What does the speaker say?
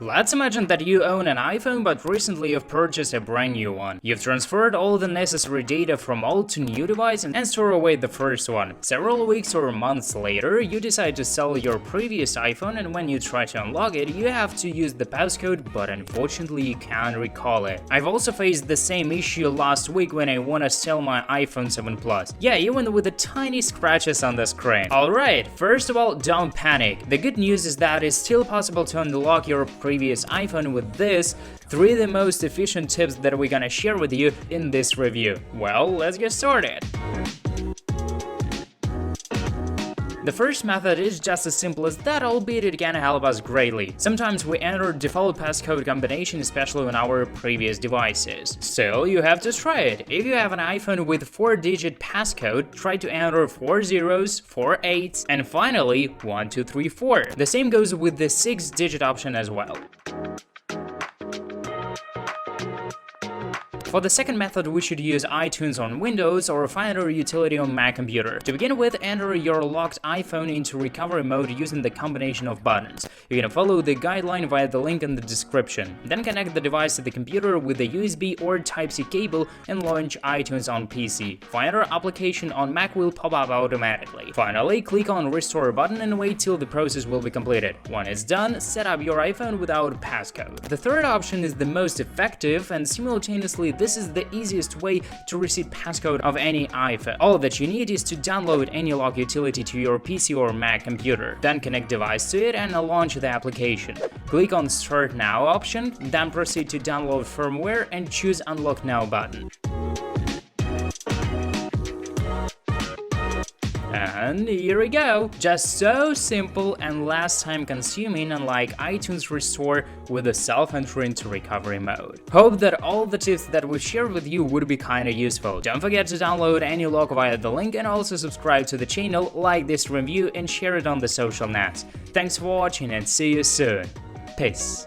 Let's imagine that you own an iPhone, but recently you've purchased a brand new one. You've transferred all the necessary data from old to new device and store away the first one. Several weeks or months later, you decide to sell your previous iPhone, and when you try to unlock it, you have to use the passcode, but unfortunately you can't recall it. I've also faced the same issue last week when I wanna sell my iPhone 7 Plus. Yeah, even with the tiny scratches on the screen. Alright, first of all, don't panic. The good news is that it's still possible to unlock your previous iPhone with this 3 the most efficient tips that we're gonna share with you in this review. Well, let's get started. The first method is just as simple as that, albeit it can help us greatly. Sometimes we enter default passcode combination, especially on our previous devices. So you have to try it. If you have an iPhone with 4-digit passcode, try to enter 4 zeros, 4 8s, and finally 1 2 3 4. The same goes with the 6-digit option as well. For the second method, we should use iTunes on Windows or Finder utility on Mac computer. To begin with, enter your locked iPhone into recovery mode using the combination of buttons. You can follow the guideline via the link in the description. Then connect the device to the computer with a USB or Type-C cable and launch iTunes on PC. Finder application on Mac will pop up automatically. Finally, click on Restore button and wait till the process will be completed. When it's done, set up your iPhone without passcode. The third option is the most effective, and simultaneously this is the easiest way to reset passcode of any iPhone. All that you need is to download any lock utility to your PC or Mac computer, then connect device to it and launch the application. Click on Start Now option, then proceed to download firmware and choose Unlock Now button. And here we go! Just so simple and less time consuming, unlike iTunes Restore with the self-entry into recovery mode. Hope that all the tips that we shared with you would be kinda useful. Don't forget to download any lock via the link and also subscribe to the channel, like this review and share it on the social nets. Thanks for watching and see you soon. Peace.